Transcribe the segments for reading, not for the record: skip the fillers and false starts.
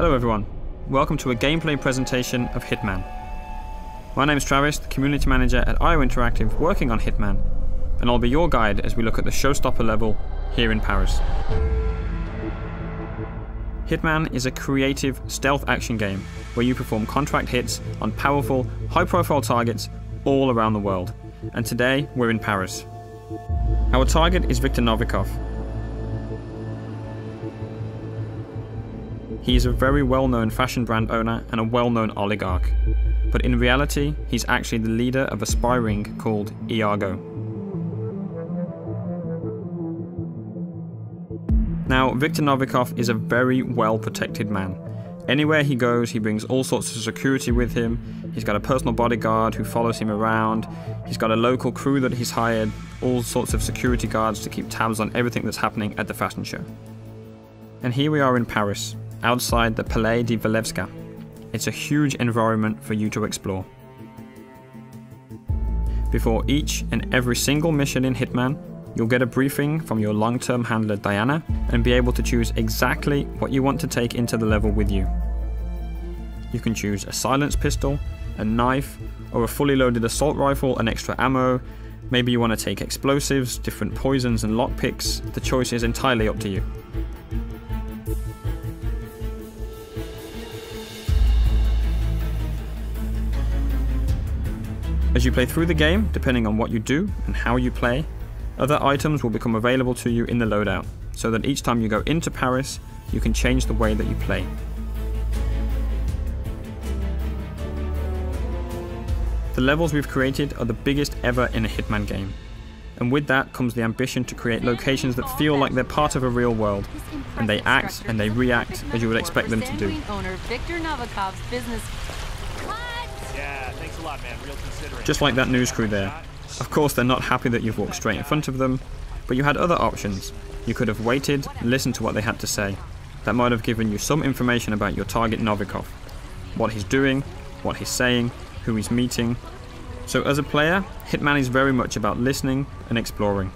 Hello everyone, welcome to a gameplay presentation of Hitman. My name is Travis, the Community Manager at IO Interactive working on Hitman, and I'll be your guide as we look at the showstopper level here in Paris. Hitman is a creative stealth action game where you perform contract hits on powerful, high-profile targets all around the world, and today we're in Paris. Our target is Viktor Novikov. He is a very well-known fashion brand owner and a well-known oligarch, but in reality he's actually the leader of a spy ring called Iago. Now, Viktor Novikov is a very well-protected man. Anywhere he goes, he brings all sorts of security with him. He's got a personal bodyguard who follows him around. He's got a local crew that he's hired, all sorts of security guards to keep tabs on everything that's happening at the fashion show. And here we are in Paris, outside the Palais de Walewska. It's a huge environment for you to explore. Before each and every single mission in Hitman, you'll get a briefing from your long-term handler Diana and be able to choose exactly what you want to take into the level with you. You can choose a silenced pistol, a knife, or a fully loaded assault rifle and extra ammo. Maybe you want to take explosives, different poisons and lockpicks. The choice is entirely up to you. As you play through the game, depending on what you do and how you play, other items will become available to you in the loadout, so that each time you go into Paris, you can change the way that you play. The levels we've created are the biggest ever in a Hitman game, and with that comes the ambition to create locations that feel like they're part of a real world, and they act and they react as you would expect them to do. Just like that news crew there. Of course they're not happy that you've walked straight in front of them, but you had other options. You could have waited, listened to what they had to say. That might have given you some information about your target Novikov. What he's doing, what he's saying, who he's meeting. So as a player, Hitman is very much about listening and exploring.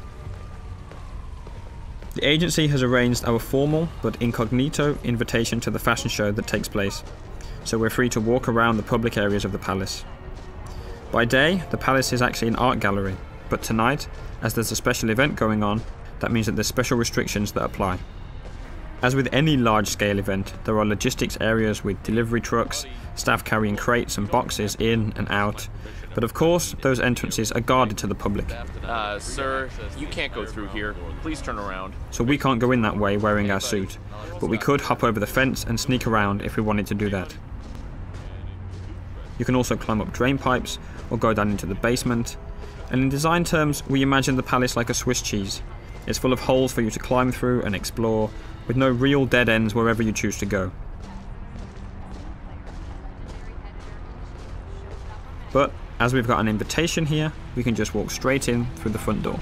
The agency has arranged our formal but incognito invitation to the fashion show that takes place, so we're free to walk around the public areas of the palace. By day, the palace is actually an art gallery, but tonight, as there's a special event going on, that means that there's special restrictions that apply. As with any large-scale event, there are logistics areas with delivery trucks, staff carrying crates and boxes in and out, but of course, those entrances are guarded to the public. Sir, you can't go through here. Please turn around. So we can't go in that way wearing our suit, but we could hop over the fence and sneak around if we wanted to do that. You can also climb up drain pipes or go down into the basement, and in design terms we imagine the palace like a Swiss cheese. It's full of holes for you to climb through and explore, with no real dead ends wherever you choose to go. But as we've got an invitation here, we can just walk straight in through the front door.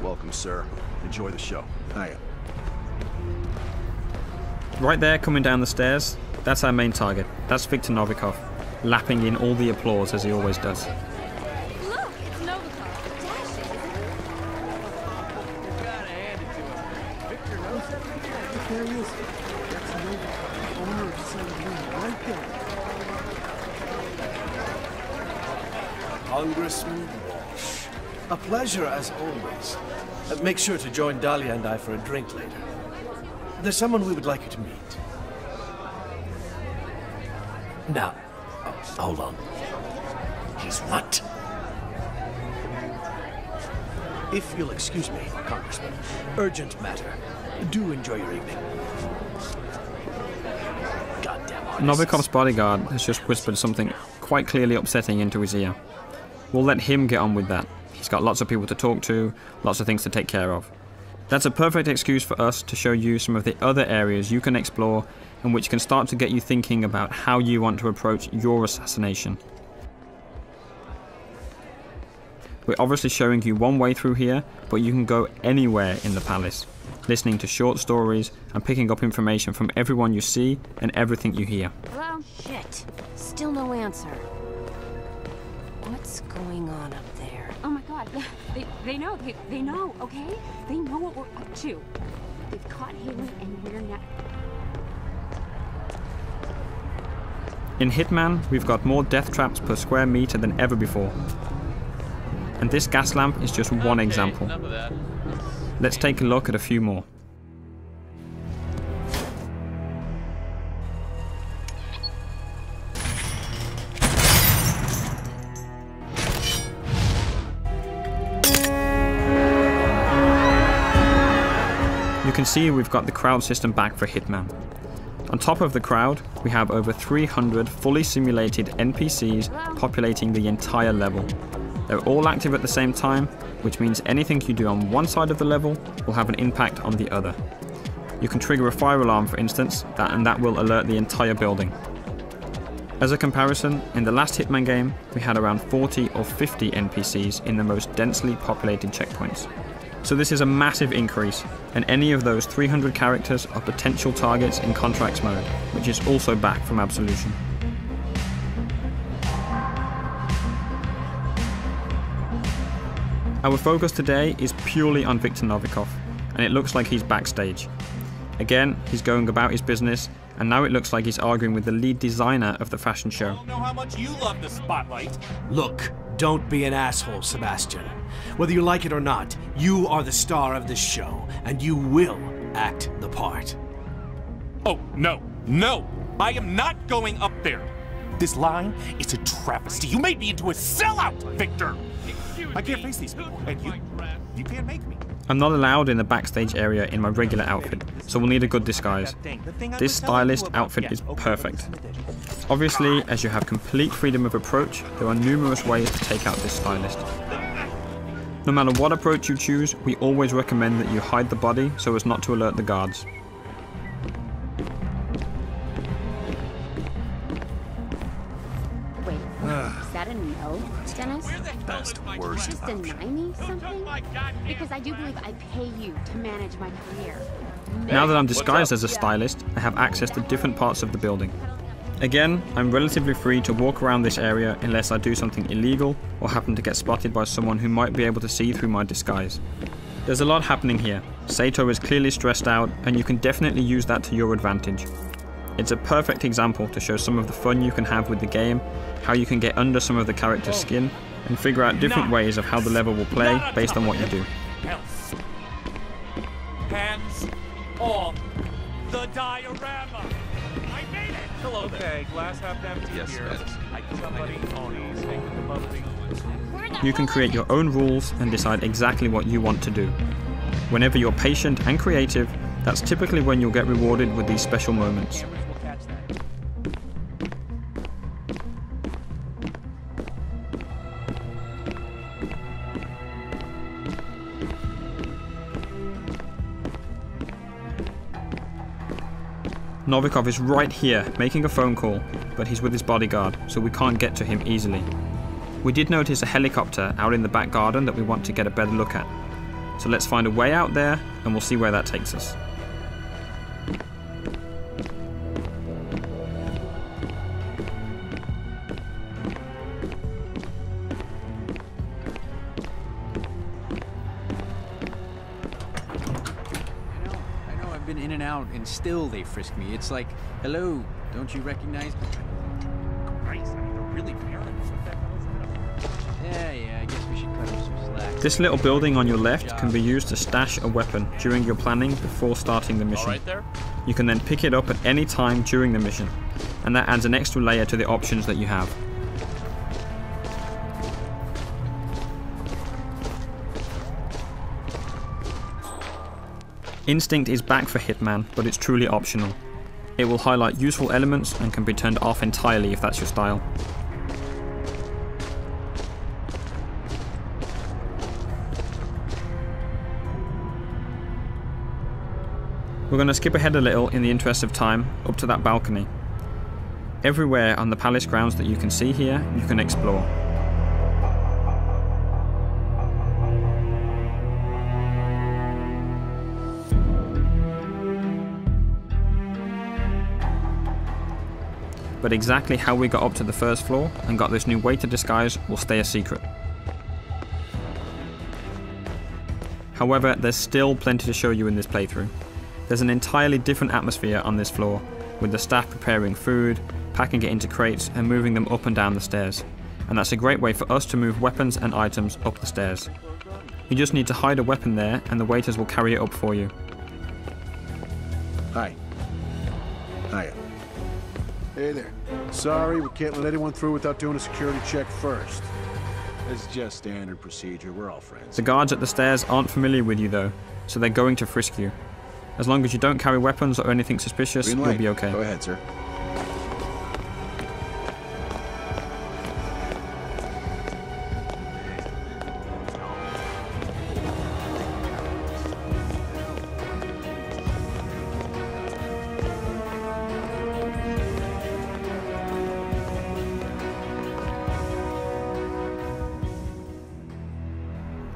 Welcome, sir. Enjoy the show. Hiya. Right there, coming down the stairs, that's our main target. That's Viktor Novikov, lapping in all the applause as he always does. Look, it's Novikov. Dashing. You gotta hand it to him. Victor knows it. There he is. That's Novikov, owner of Saint-Louis, right there. Congressman Walsh. A pleasure as always. Make sure to join Dahlia and I for a drink later. There's someone we would like you to meet. Now, hold on. He's what? If you'll excuse me, Congressman. Urgent matter. Do enjoy your evening. Goddamn artists. Novikov's bodyguard has just whispered something quite clearly upsetting into his ear. We'll let him get on with that. He's got lots of people to talk to, lots of things to take care of. That's a perfect excuse for us to show you some of the other areas you can explore and which can start to get you thinking about how you want to approach your assassination. We're obviously showing you one way through here, but you can go anywhere in the palace. listening to short stories, and picking up information from everyone you see and everything you hear. Hello? Shit. Still no answer. What's going on up there? Oh my god, they know, they know, okay? They know what we're up to. They've caught Haley and we're not... In Hitman, we've got more death traps per square meter than ever before. And this gas lamp is just one example. Let's take a look at a few more. You can see we've got the crowd system back for Hitman. On top of the crowd, we have over 300 fully simulated NPCs populating the entire level. They're all active at the same time, which means anything you do on one side of the level will have an impact on the other. You can trigger a fire alarm, for instance, and that will alert the entire building. As a comparison, in the last Hitman game, we had around 40 or 50 NPCs in the most densely populated checkpoints. So this is a massive increase, and any of those 300 characters are potential targets in Contracts mode, which is also back from Absolution. Our focus today is purely on Viktor Novikov, and it looks like he's backstage. Again, he's going about his business, and now it looks like he's arguing with the lead designer of the fashion show. I don't know how much you love the spotlight. Look, don't be an asshole, Sebastian. Whether you like it or not, you are the star of this show, and you will act the part. Oh, no, no! I am not going up there! This line is a travesty. You made me into a sellout, Victor! I can't face these people, and you can't make me. I'm not allowed in the backstage area in my regular outfit, so we'll need a good disguise. This stylist outfit is perfect. Obviously, as you have complete freedom of approach, there are numerous ways to take out this stylist. No matter what approach you choose, we always recommend that you hide the body so as not to alert the guards. Wait, is that a no, Dennis? Best, worst. Just deny me something? Because I do believe I pay you to manage my career. Now that I'm disguised as a stylist, I have access to different parts of the building. Again, I'm relatively free to walk around this area unless I do something illegal or happen to get spotted by someone who might be able to see through my disguise. There's a lot happening here. Sato is clearly stressed out, and you can definitely use that to your advantage. It's a perfect example to show some of the fun you can have with the game, how you can get under some of the character's skin, and figure out different ways of how the level will play based on what you do. Hands off the diorama! I made it! Hello there. Okay, glass half empty here. Somebody ponies taking the bubbly. You can create your own rules and decide exactly what you want to do. Whenever you're patient and creative, that's typically when you'll get rewarded with these special moments. Novikov is right here, making a phone call, but he's with his bodyguard, so we can't get to him easily. We did notice a helicopter out in the back garden that we want to get a better look at. So let's find a way out there, and we'll see where that takes us. Been in and out, and still they frisk me. It's like, hello, don't you recognize me? Christ, I mean, they're really paranoid. What the hell is that? Yeah, I guess we should cut them some slack. This little building on your left can be used to stash a weapon during your planning before starting the mission. Right there? You can then pick it up at any time during the mission, and that adds an extra layer to the options that you have. Instinct is back for Hitman, but it's truly optional. It will highlight useful elements and can be turned off entirely if that's your style. We're going to skip ahead a little in the interest of time, up to that balcony. Everywhere on the palace grounds that you can see here, you can explore. but exactly how we got up to the first floor and got this new waiter disguise will stay a secret. However, there's still plenty to show you in this playthrough. There's an entirely different atmosphere on this floor, with the staff preparing food, packing it into crates and moving them up and down the stairs, and that's a great way for us to move weapons and items up the stairs. You just need to hide a weapon there and the waiters will carry it up for you. Hi. Hiya. Hey there. Sorry, we can't let anyone through without doing a security check first. It's just standard procedure. We're all friends. The guards at the stairs aren't familiar with you though, so they're going to frisk you. As long as you don't carry weapons or anything suspicious, you'll be okay. Go ahead, sir.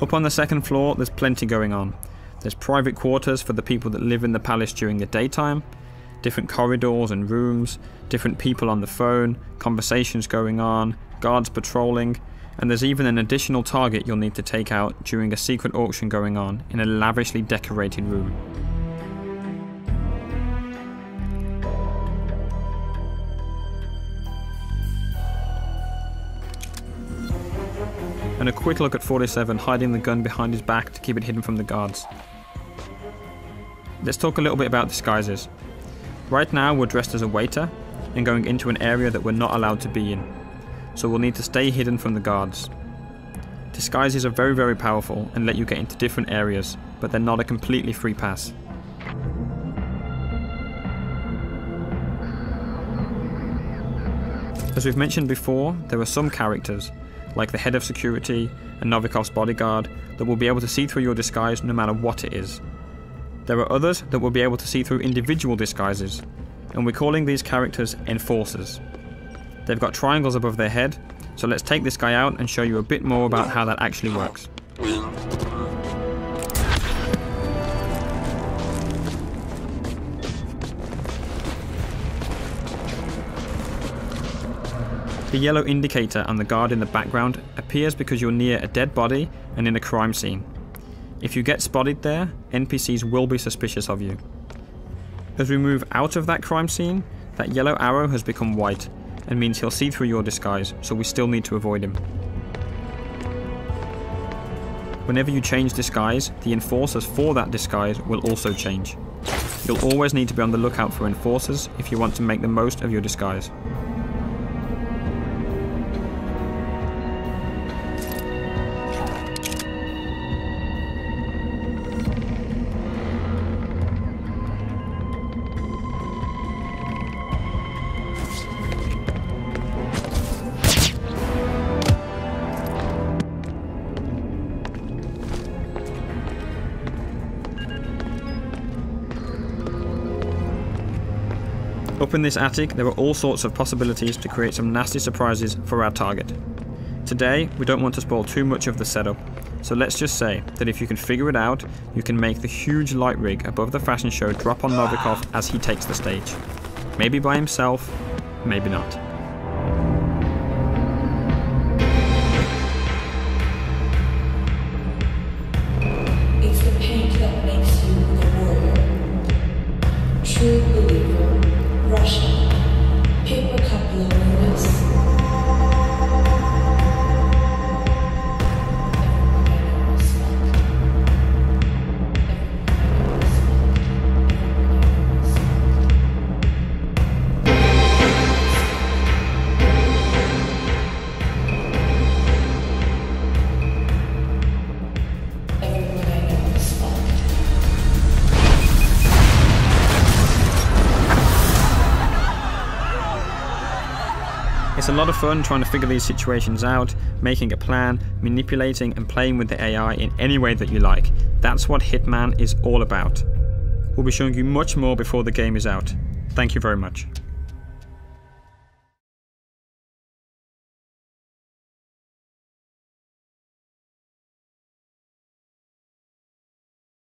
Up on the second floor, there's plenty going on. There's private quarters for the people that live in the palace during the daytime, different corridors and rooms, different people on the phone, conversations going on, guards patrolling, and there's even an additional target you'll need to take out during a secret auction going on in a lavishly decorated room. And a quick look at 47 hiding the gun behind his back to keep it hidden from the guards. Let's talk a little bit about disguises. Right now we're dressed as a waiter and going into an area that we're not allowed to be in, so we'll need to stay hidden from the guards. Disguises are very powerful and let you get into different areas, but they're not a completely free pass. As we've mentioned before, there are some characters, like the head of security and Novikov's bodyguard, that will be able to see through your disguise no matter what it is. There are others that will be able to see through individual disguises, and we're calling these characters enforcers. They've got triangles above their head, so let's take this guy out and show you a bit more about how that actually works. The yellow indicator on the guard in the background appears because you're near a dead body and in a crime scene. If you get spotted there, NPCs will be suspicious of you. As we move out of that crime scene, that yellow arrow has become white and means he'll see through your disguise, so we still need to avoid him. Whenever you change disguise, the enforcers for that disguise will also change. You'll always need to be on the lookout for enforcers if you want to make the most of your disguise. Up in this attic, there are all sorts of possibilities to create some nasty surprises for our target. Today, we don't want to spoil too much of the setup, so let's just say that if you can figure it out, you can make the huge light rig above the fashion show drop on Novikov as he takes the stage. Maybe by himself, maybe not. It's the paint that makes you the warrior. True believer. Russian. Paper cup loneliness. It's a lot of fun trying to figure these situations out, making a plan, manipulating and playing with the AI in any way that you like. That's what Hitman is all about. We'll be showing you much more before the game is out. Thank you very much.